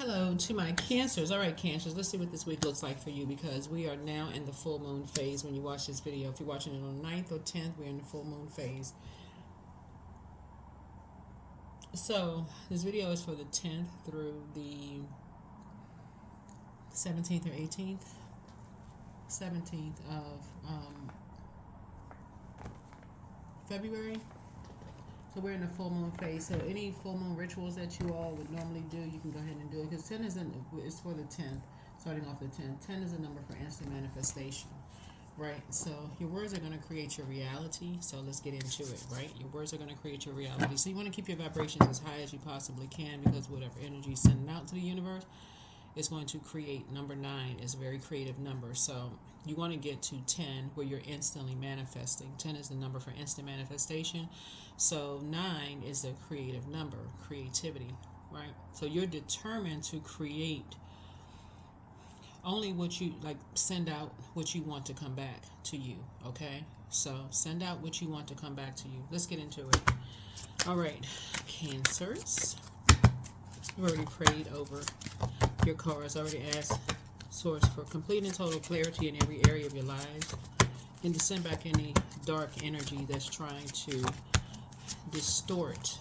Hello to my Cancers. All right, Cancers, let's see what this week looks like for you because we are now in the full moon phase when you watch this video. If you're watching it on the 9th or 10th, we're in the full moon phase. So, this video is for the 10th through the 17th or 18th? 17th of February. So we're in the full moon phase. So any full moon rituals that you all would normally do, you can go ahead and do it. Because 10 is for the 10th, starting off the 10th. 10 is a number for instant manifestation, right? So your words are going to create your reality. So let's get into it, right? Your words are going to create your reality. So you want to keep your vibrations as high as you possibly can because whatever energy is sending out to the universe is going to create. Number 9 is a very creative number. So you want to get to 10 where you're instantly manifesting. 10 is the number for instant manifestation. So 9 is a creative number, creativity, right? So you're determined to create only what you like, send out what you want to come back to you, okay? So send out what you want to come back to you. Let's get into it. All right, Cancers. I've already prayed over your cards. I already asked Source for complete and total clarity in every area of your lives and to send back any dark energy that's trying to distort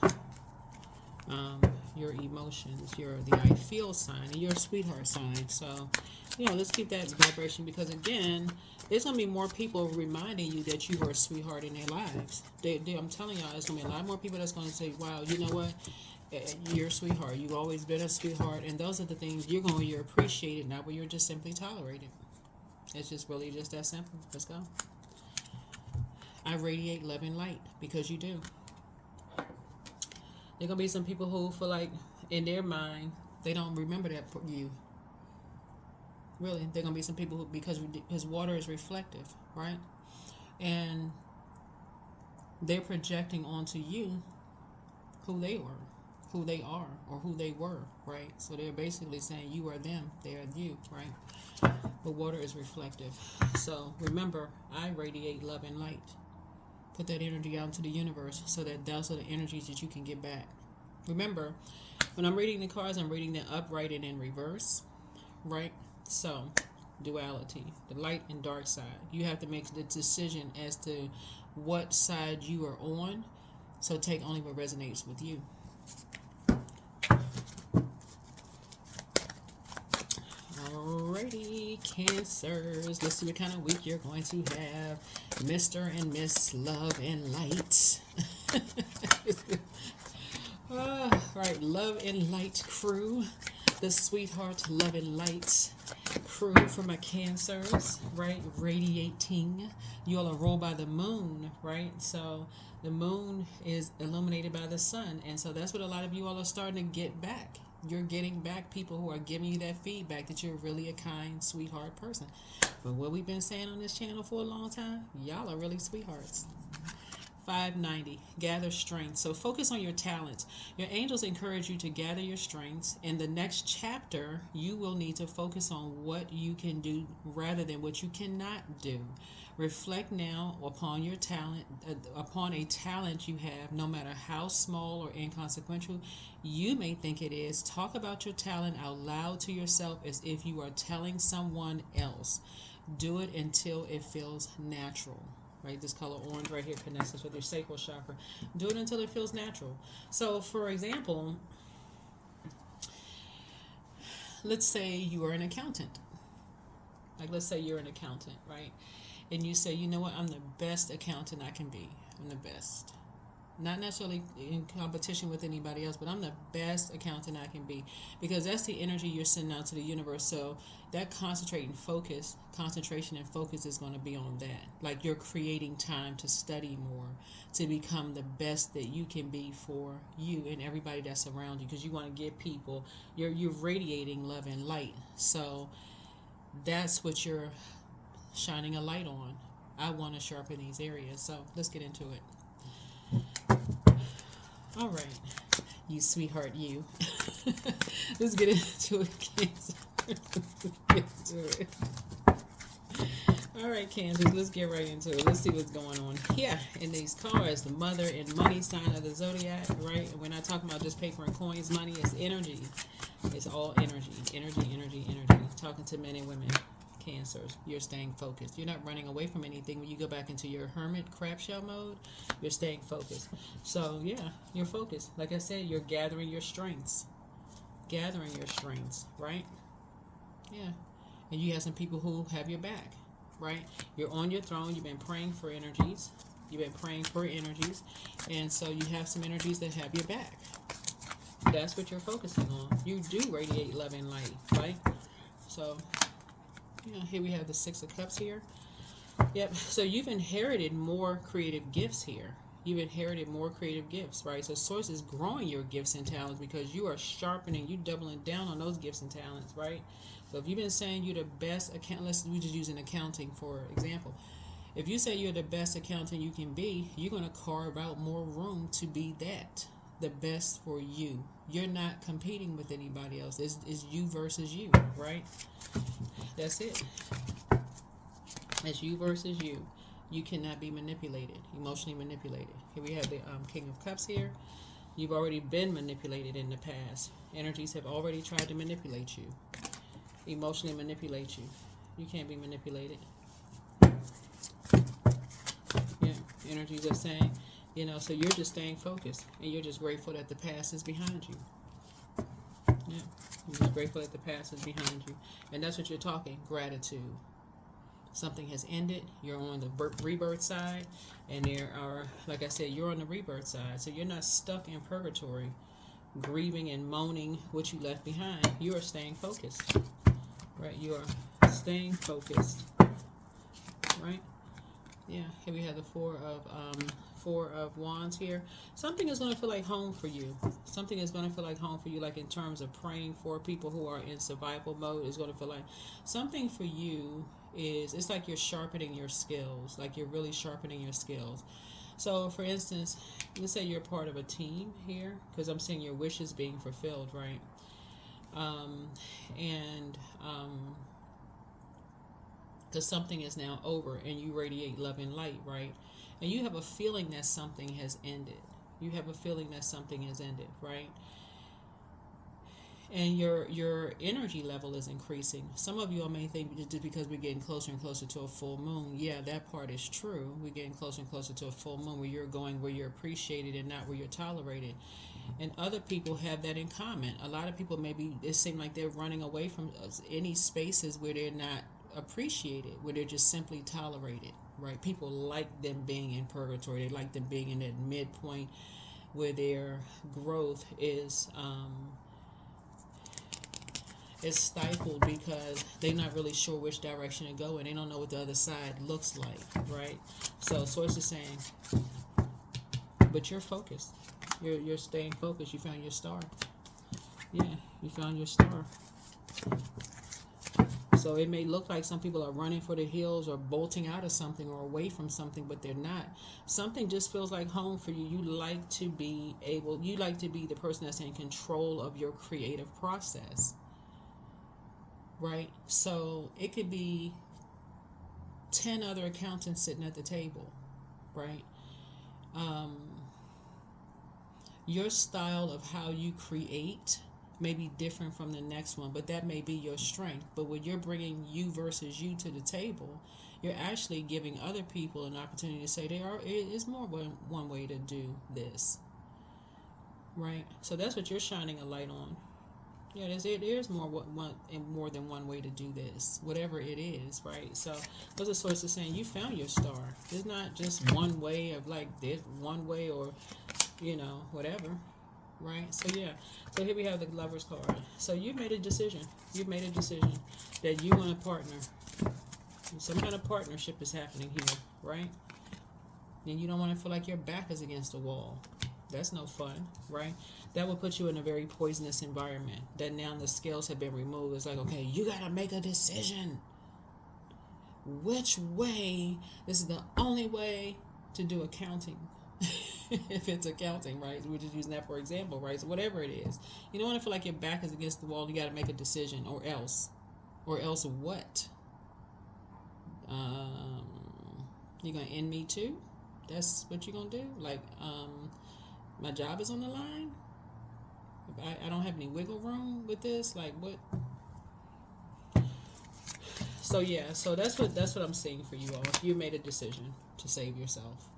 your emotions. You're the I feel sign and you're a sweetheart sign. So, let's keep that vibration because, again, there's going to be more people reminding you that you were a sweetheart in their lives. I'm telling y'all, there's going to be a lot more people that's going to say, wow, you know what? You're a sweetheart. You've always been a sweetheart. And those are the things you're appreciated, not where you're just simply tolerated. It's just really just that simple. Let's go. I radiate love and light because you do. There going to be some people who feel like in their mind, they don't remember that for you. Really, there going to be some people who, because water is reflective, right? And they're projecting onto you who they were, who they are, or who they were, right? So they're basically saying you are them, they are you, right? But water is reflective. So remember, I radiate love and light. Put that energy out into the universe so that those are the energies that you can get back. Remember, when I'm reading the cards, I'm reading them upright and in reverse, right? So, duality, the light and dark side. You have to make the decision as to what side you are on. So take only what resonates with you. Alrighty, Cancers. Let's see what kind of week you're going to have. Mr. and Miss Love and Light. Right, Love and Light crew. The sweetheart Love and Light crew for my Cancers, right? Radiating. You all are ruled by the moon, right? So the moon is illuminated by the sun. And so that's what a lot of you all are starting to get back. You're getting back people who are giving you that feedback that you're really a kind, sweetheart person. But what we've been saying on this channel for a long time, y'all are really sweethearts. 590, gather strength. So focus on your talents. Your angels encourage you to gather your strengths. In the next chapter, you will need to focus on what you can do rather than what you cannot do. Reflect now upon your talent, upon a talent you have, no matter how small or inconsequential you may think it is. Talk about your talent out loud to yourself as if you are telling someone else. Do it until it feels natural. Right, this color orange right here connects us with your sacral chakra. Do it until it feels natural. So, for example, let's say you are an accountant. Like, let's say you're an accountant, right? And you say, you know what, I'm the best accountant I can be. I'm the best. Not necessarily in competition with anybody else, but I'm the best accountant I can be. Because that's the energy you're sending out to the universe. So that concentration and focus is going to be on that. Like you're creating time to study more, to become the best that you can be for you and everybody that's around you. Because you want to give people, you're radiating love and light. So that's what you're shining a light on. I want to sharpen these areas. So let's get into it. All right, you sweetheart, you. Let's get into it, Cancer. All right, Cancer, let's get right into it. Let's see what's going on here in these cards. The mother and money sign of the zodiac, right? And we're not talking about just paper and coins. Money is energy. It's all energy, energy, energy, energy. Talking to men and women, Cancers, you're staying focused. You're not running away from anything. When you go back into your hermit crab shell mode, you're staying focused. So yeah, you're focused. Like I said, you're gathering your strengths. Gathering your strengths, right? Yeah. And you have some people who have your back, right? You're on your throne. You've been praying for energies. You've been praying for energies. And so you have some energies that have your back. That's what you're focusing on. You do radiate love and light, right? So, yeah, here we have the Six of Cups here. Yep. So you've inherited more creative gifts here. You've inherited more creative gifts, right? So Source is growing your gifts and talents because you are sharpening, you doubling down on those gifts and talents, right? So if you've been saying you're the best accountant, we just use an accounting for example. If you say you're the best accountant you can be, you're going to carve out more room to be that, the best for you. You're not competing with anybody else. It's you versus you, right? That's it. It's you versus you. You cannot be manipulated, emotionally manipulated. Here we have the King of Cups here. You've already been manipulated in the past. Energies have already tried to manipulate you, emotionally manipulate you. You can't be manipulated. Yeah, energies are saying, so you're just staying focused and you're just grateful that the past is behind you. Yeah, you're just grateful that the past is behind you. And that's what you're talking, gratitude. Something has ended. You're on the rebirth side, and there are, like I said, you're on the rebirth side. So you're not stuck in purgatory, grieving and moaning what you left behind. You are staying focused, right? You are staying focused, right? Yeah. Here we have the Four of Wands here. Something is going to feel like home for you. Something is going to feel like home for you, like in terms of praying for people who are in survival mode. Is going to feel like something for you. It's like you're sharpening your skills, like you're really sharpening your skills. So for instance, let's say you're part of a team here, because I'm seeing your wishes being fulfilled, right? And because something is now over and you radiate love and light, right? And you have a feeling that something has ended. You have a feeling that something has ended, right? And your energy level is increasing. Some of you all may think just because we're getting closer and closer to a full moon. Yeah, that part is true. We're getting closer and closer to a full moon where you're going where you're appreciated and not where you're tolerated. And other people have that in common. A lot of people maybe it seems like they're running away from any spaces where they're not appreciated, where they're just simply tolerated, right? People like them being in purgatory. They like them being in that midpoint where their growth is stifled because they're not really sure which direction to go and they don't know what the other side looks like, right? So Source is saying, but you're focused. You're staying focused. You found your star. Yeah, you found your star. So it may look like some people are running for the hills or bolting out of something or away from something, but they're not. Something just feels like home for you. You like to be the person that's in control of your creative process. Right? So it could be 10 other accountants sitting at the table, right? Your style of how you create may be different from the next one, but that may be your strength. But when you're bringing you versus you to the table, you're actually giving other people an opportunity to say it is more than one way to do this, right? So that's what you're shining a light on. Yeah, there's more than one way to do this, whatever it is, right? So those are sources saying you found your star. There's not just one way of like this one way or whatever, right? So yeah, so here we have the Lover's card. So you've made a decision. You've made a decision that you want to partner. Some kind of partnership is happening here, right? And you don't want to feel like your back is against the wall. That's no fun, right? That will put you in a very poisonous environment. That now the scales have been removed. It's like, okay, you got to make a decision. Which way? This is the only way to do accounting. If it's accounting, right? We're just using that for example, right? So whatever it is, you don't want to feel like your back is against the wall. You got to make a decision, or else what? You're gonna end me too? That's what you're gonna do? Like, my job is on the line, I don't have any wiggle room with this. Like what? So yeah, so that's what I'm seeing for you all. If you made a decision to save yourself,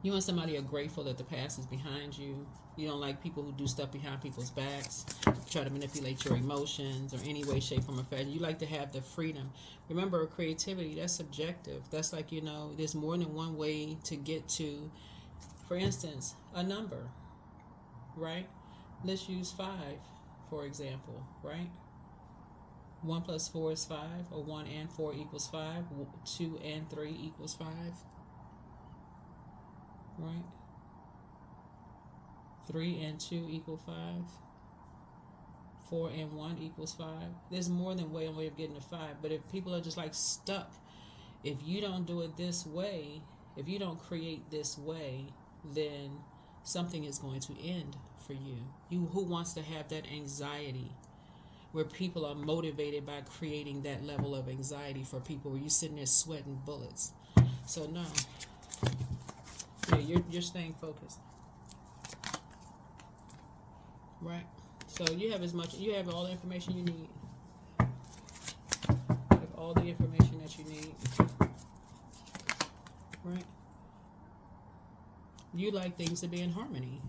you and somebody are grateful that the past is behind you. You don't like people who do stuff behind people's backs, try to manipulate your emotions or any way, shape, form, or fashion. You like to have the freedom. Remember, creativity, that's subjective. That's like, there's more than one way to get to, for instance, a number, right? Let's use 5, for example, right? 1 plus 4 is 5, or 1 and 4 equals 5, 2 and 3 equals 5, right? 3 and 2 equal 5. 4 and 1 equals 5. There's more than one way of getting to 5. But if people are just like stuck, if you don't do it this way, if you don't create this way, then something is going to end for you. Who wants to have that anxiety where people are motivated by creating that level of anxiety for people where you're sitting there sweating bullets? So no. Yeah, you're staying focused. Right. So you have all the information you need. You have all the information that you need. Right. You like things to be in harmony.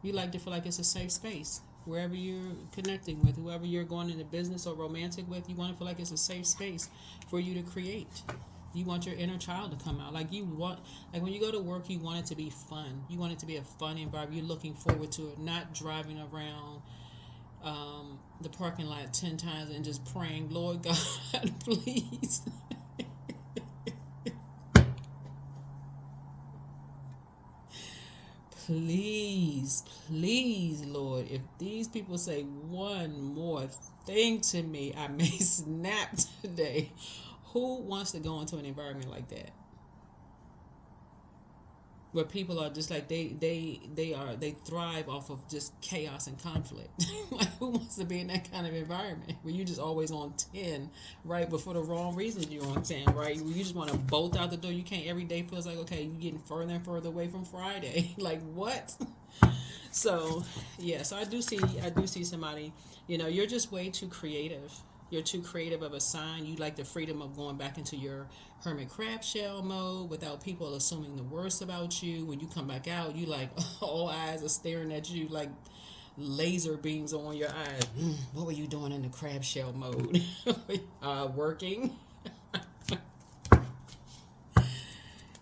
You like to feel like it's a safe space. Wherever you're connecting with, whoever you're going into business or romantic with, you want to feel like it's a safe space for you to create. You want your inner child to come out. Like when you go to work, you want it to be fun. You want it to be a fun environment. You're looking forward to it, not driving around the parking lot 10 times and just praying, Lord God, please. Please, Lord, if these people say one more thing to me, I may snap today. Who wants to go into an environment like that? Where people are just like they thrive off of just chaos and conflict. Like who wants to be in that kind of environment where you just always on 10, right? But for the wrong reasons you're on 10, right? You just want to bolt out the door. You can't. Every day feels like, okay, you're getting further and further away from Friday. Like what? So yeah, so I do see somebody. You're just way too creative. You're too creative of a sign. You like the freedom of going back into your hermit crab shell mode without people assuming the worst about you. When you come back out, you like all eyes are staring at you like laser beams on your eyes. What were you doing in the crab shell mode? Working.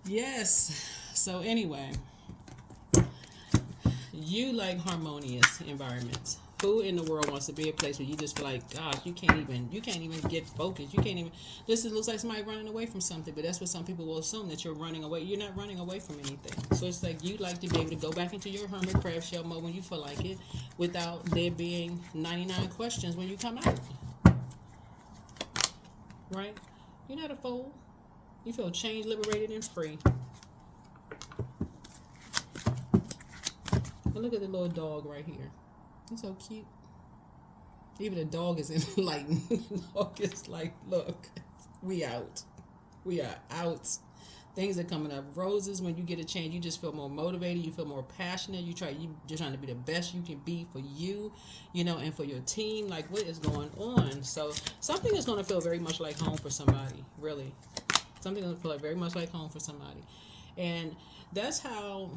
Yes. So anyway, you like harmonious environments. Who in the world wants to be a place where you just feel like, gosh, you can't even get focused. You can't even. This looks like somebody running away from something, but that's what some people will assume, that you're running away. You're not running away from anything. So it's like you like to be able to go back into your hermit crab shell mode when you feel like it, without there being 99 questions when you come out. Right? You're not a fool. You feel changed, liberated, and free. And look at the little dog right here. He's so cute. Even the dog is enlightened. The dog is like, look, we out. We are out. Things are coming up. Roses, when you get a chance, you just feel more motivated. You feel more passionate. You're trying to be the best you can be for you, and for your team. Like, what is going on? So something is going to feel very much like home for somebody, really. Something is going to feel very much like home for somebody. And that's how...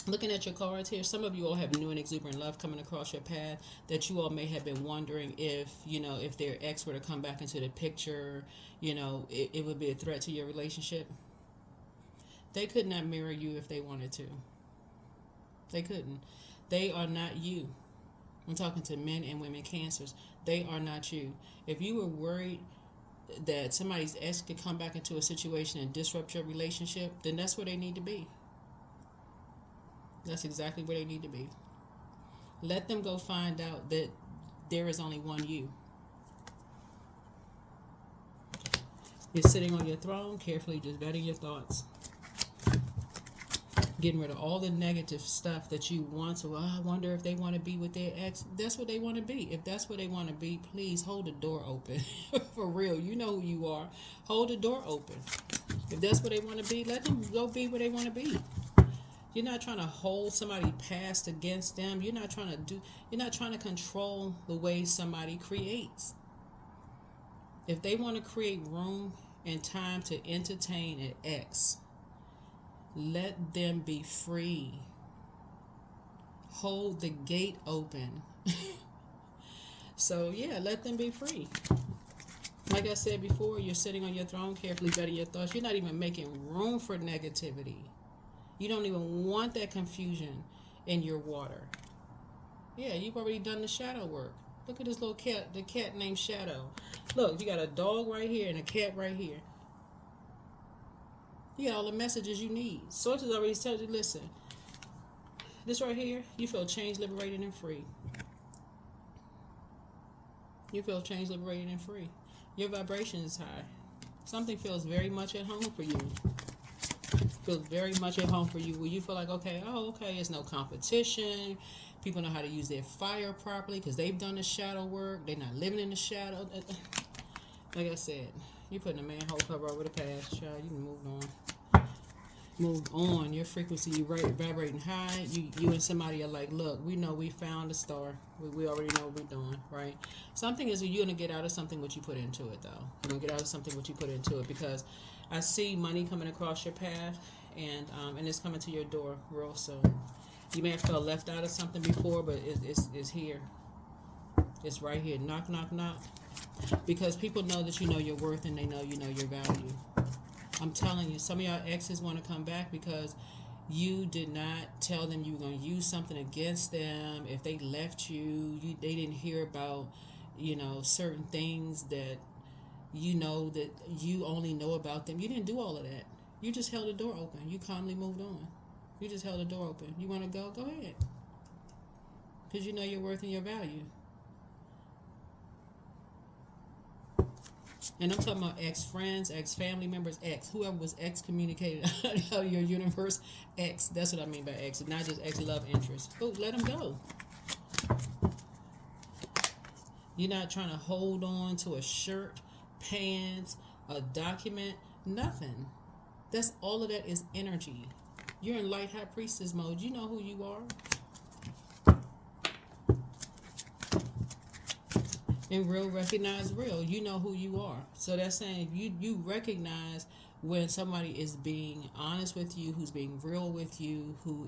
Looking at your cards here, some of you all have new and exuberant love coming across your path that you all may have been wondering if their ex were to come back into the picture, it would be a threat to your relationship. They could not marry you if they wanted to. They couldn't. They are not you. I'm talking to men and women Cancers. They are not you. If you were worried that somebody's ex could come back into a situation and disrupt your relationship, then that's where they need to be. That's exactly where they need to be. Let them go find out that there is only one you. You're sitting on your throne, carefully just vetting your thoughts. Getting rid of all the negative stuff that you want to, I wonder if they want to be with their ex. That's what they want to be. If that's what they want to be, please hold the door open. For real, you know who you are. Hold the door open. If that's what they want to be, let them go be where they want to be. You're not trying to hold somebody past against them. You're not trying to control the way somebody creates. If they want to create room and time to entertain an ex, let them be free. Hold the gate open. So yeah, let them be free. Like I said before, you're sitting on your throne, carefully vetting your thoughts. You're not even making room for negativity. You don't even want that confusion in your water. Yeah, you've already done the shadow work. Look at this little cat, the cat named Shadow. Look, you got a dog right here and a cat right here. You got all the messages you need. Sources already told you, listen, this right here, you feel changed, liberated, and free. You feel changed, liberated, and free. Your vibration is high. Something feels very much at home for you. Feels very much at home for you. Where you feel like, okay, it's no competition. People know how to use their fire properly because they've done the shadow work. They're not living in the shadow. Like I said, you putting a manhole cover over the past, child. You can move on. Move on. Your frequency, you vibrating high. You and somebody are like, look, we know we found a star. We already know what we're doing, right? Something is you're gonna get out of something what you put into it, though. You're gonna get out of something what you put into it, because I see money coming across your path, and it's coming to your door real soon. You may have felt left out of something before, but it's here. It's right here. Knock, knock, knock. Because people know that you know your worth, and they know you know your value. I'm telling you, some of y'all exes want to come back because you did not tell them you were going to use something against them. If they left they didn't hear about, certain things that that you only know about them. You didn't do all of that. You just held the door open. You calmly moved on. You just held the door open. You want to go? Go ahead. Because you know your worth and your value. And I'm talking about ex-friends, ex-family members, whoever was excommunicated out of your universe, ex. That's what I mean by ex. Not just ex-love interest. Oh, let them go. You're not trying to hold on to a shirt, pants, a document, nothing. That's all of that is energy. You're in light high priestess mode. You know who you are. And real recognize real. You know who you are. So that's saying you recognize when somebody is being honest with you, who's being real with you, who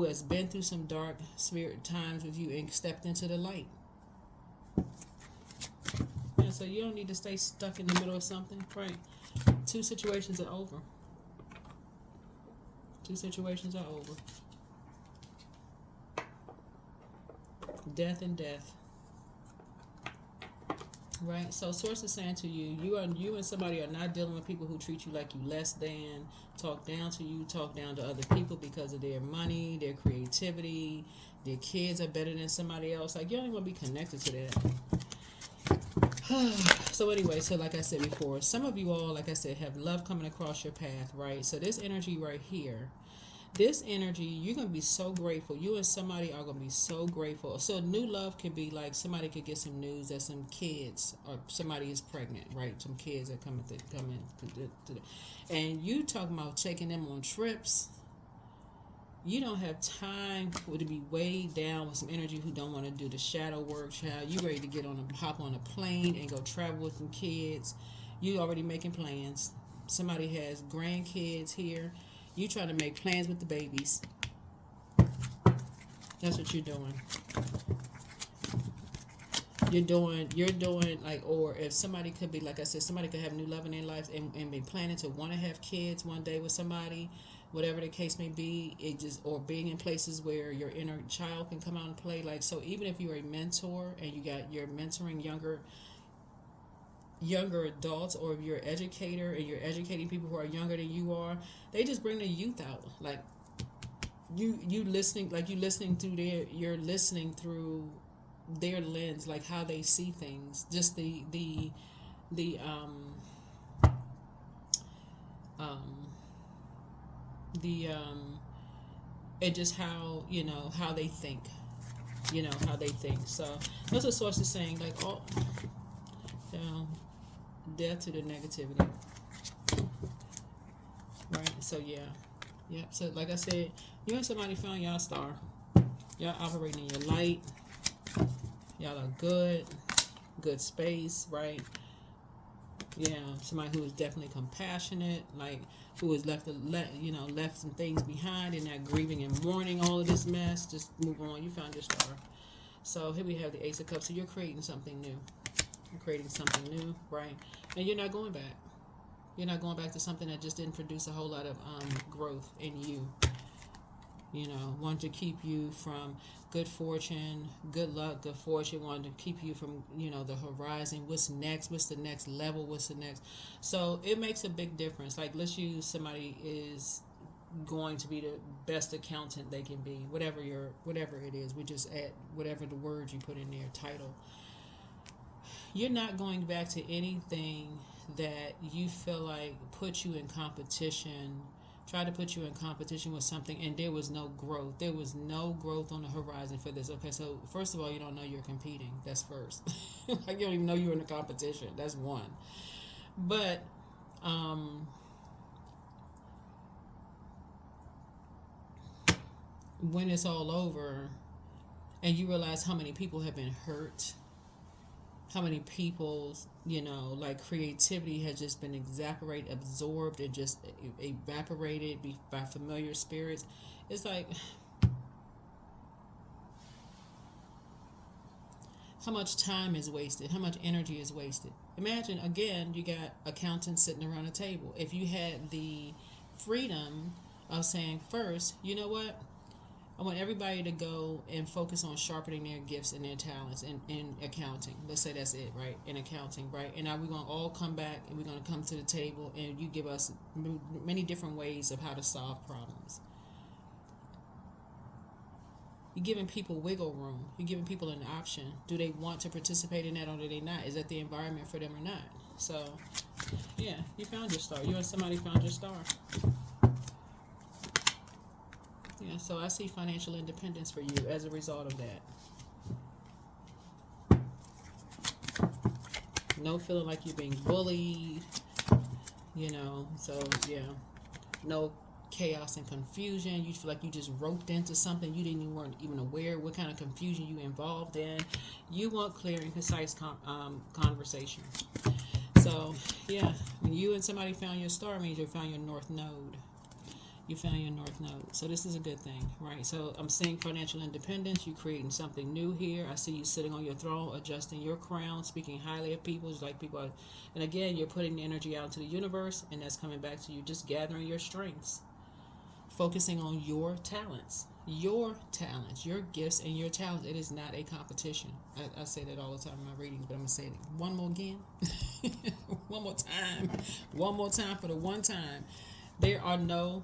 has been through some dark spirit times with you and stepped into the light. Yeah, so you don't need to stay stuck in the middle of something, right? 2 situations are over. 2 situations are over. Death and death. Right, so source is saying to you, you and somebody are not dealing with people who treat you like you less than, talk down to you, talk down to other people because of their money, their creativity, their kids are better than somebody else. Like, you don't even want to be connected to that. So anyway, so like I said before, some of you all, like I said, have love coming across your path, right? So this energy right here, this energy, you're going to be so grateful. You and somebody are going to be so grateful. So new love could be like somebody could get some news that some kids or somebody is pregnant, right? Some kids are coming and you talking about taking them on trips. You don't have time to be weighed down with some energy who don't want to do the shadow work, child. You ready to hop on a plane and go travel with some kids. You already making plans. Somebody has grandkids here. You trying to make plans with the babies. That's what you're doing. You're doing like, or if somebody could be, like I said, somebody could have new love in their lives and be planning to want to have kids one day with somebody, whatever the case may be. Or being in places where your inner child can come out and play. Like, so even if you're a mentor and you're mentoring younger adults, or if you're an educator and you're educating people who are younger than you are, they just bring the youth out. Like you listening, like you're listening through their lens, like how they see things, just the and just how how they think, how they think. So that's what source is saying, like all death to the negativity. Right, so yeah. Yep. So like I said, you and somebody found y'all star. Y'all operating in your light. Y'all are good space, right? Yeah, somebody who is definitely compassionate, like who has left some things behind and not grieving and mourning all of this mess. Just move on. You found your star. So here we have the Ace of Cups. So you're creating something new. You're creating something new, right? And you're not going back. You're not going back to something that just didn't produce a whole lot of growth in you. Wanted to keep you from good fortune, good luck, good fortune. Wanted to keep you from, the horizon. What's next? What's the next level? What's the next? So it makes a big difference. Like, let's use somebody is going to be the best accountant they can be. Whatever it is, we just add whatever the word you put in there, title. You're not going back to anything that you feel like put you in competition, try to put you in competition with something, and there was no growth. There was no growth on the horizon for this. Okay, so first of all, you don't know you're competing. That's first. Like, you don't even know you're in a competition. That's one. But when it's all over and you realize how many people have been hurt, how many people's, like creativity has just been absorbed, and just evaporated by familiar spirits. It's like, how much time is wasted, how much energy is wasted. Imagine, again, you got accountants sitting around a table. If you had the freedom of saying, first, you know what, I want everybody to go and focus on sharpening their gifts and their talents in accounting. Let's say that's it, right? In accounting, right? And now we're going to all come back and we're going to come to the table and you give us many different ways of how to solve problems. You're giving people wiggle room. You're giving people an option. Do they want to participate in that or do they not? Is that the environment for them or not? So, yeah, you found your star. You and somebody found your star. Yeah, so I see financial independence for you as a result of that. No feeling like you're being bullied, so yeah. No chaos and confusion. You feel like you just roped into something you weren't even aware what kind of confusion you involved in. You want clear and concise conversation. So, yeah, when you and somebody found your star, means you found your north node. You found your north node. So this is a good thing, right? So I'm seeing financial independence. You're creating something new here. I see you sitting on your throne, adjusting your crown, speaking highly of people. It's like people are, and again, you're putting the energy out into the universe, and that's coming back to you, just gathering your strengths, focusing on your talents, your gifts, and your talents. It is not a competition. I say that all the time in my readings, but I'm going to say it one more again. One more time for the one time. There are no...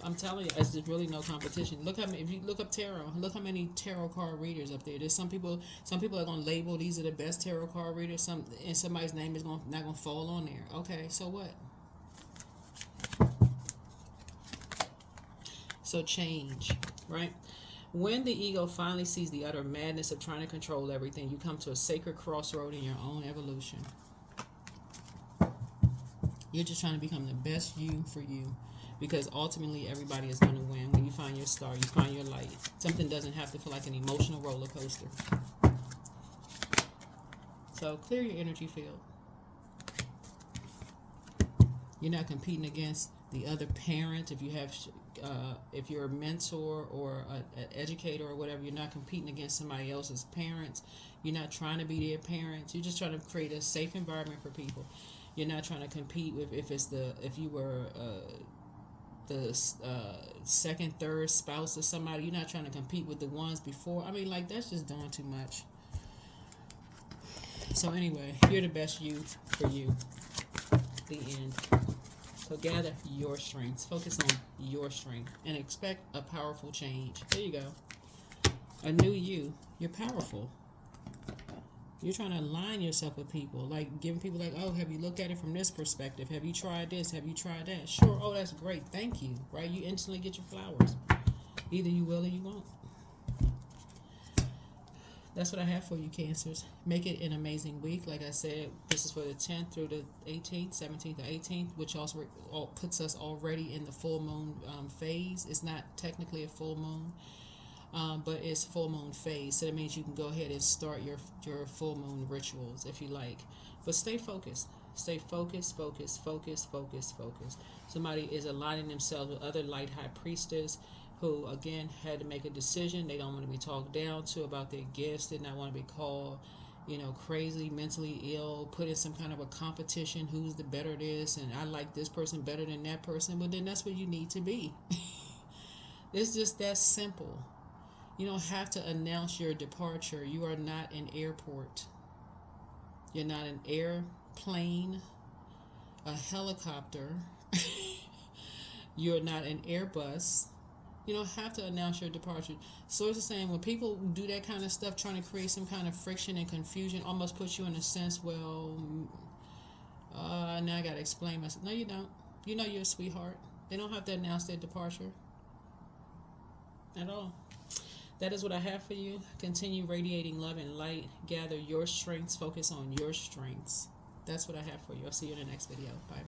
I'm telling you, it's just really no competition. Look how many, if you look up tarot, look how many tarot card readers up there. There's some people are going to label these are the best tarot card readers. And somebody's name is not going to fall on there. Okay, so what? So change, right? When the ego finally sees the utter madness of trying to control everything, you come to a sacred crossroad in your own evolution. You're just trying to become the best you for you. Because ultimately everybody is going to win. When you find your star, you find your light. Something doesn't have to feel like an emotional roller coaster. So clear your energy field. You're not competing against the other parent. If you're a mentor or an educator or whatever, you're not competing against somebody else's parents. You're not trying to be their parents. You're just trying to create a safe environment for people. You're not trying to compete with if you were the second, third spouse of somebody. You're not trying to compete with the ones before. I mean, like, that's just doing too much. So anyway, you're the best you for you. The end. So gather your strengths. Focus on your strength and expect a powerful change. There you go. A new you. You're powerful. You're trying to align yourself with people, like giving people like, oh, have you looked at it from this perspective? Have you tried this? Have you tried that? Sure. Oh, that's great. Thank you. Right? You instantly get your flowers. Either you will or you won't. That's what I have for you, Cancers. Make it an amazing week. Like I said, this is for the 10th through the 18th, 17th or 18th, which also puts us already in the full moon phase. It's not technically a full moon, but it's full moon phase. So that means you can go ahead and start your full moon rituals if you like. But stay focused. Stay focused, focus, focus, focus, focus. Somebody is aligning themselves with other light high priestess who, again, had to make a decision. They don't want to be talked down to about their gifts. Did not want to be called, crazy, mentally ill, put in some kind of a competition. Who's the better this? And I like this person better than that person. Well, then that's where you need to be. It's just that simple. You don't have to announce your departure. You are not an airport. You're not an airplane, a helicopter. You're not an Airbus. You don't have to announce your departure. So it's the same. When people do that kind of stuff, trying to create some kind of friction and confusion, almost puts you in a sense, well, now I got to explain myself. No, you don't. You know you're a sweetheart. They don't have to announce their departure at all. That is what I have for you. Continue radiating love and light. Gather your strengths. Focus on your strengths. That's what I have for you. I'll see you in the next video. Bye.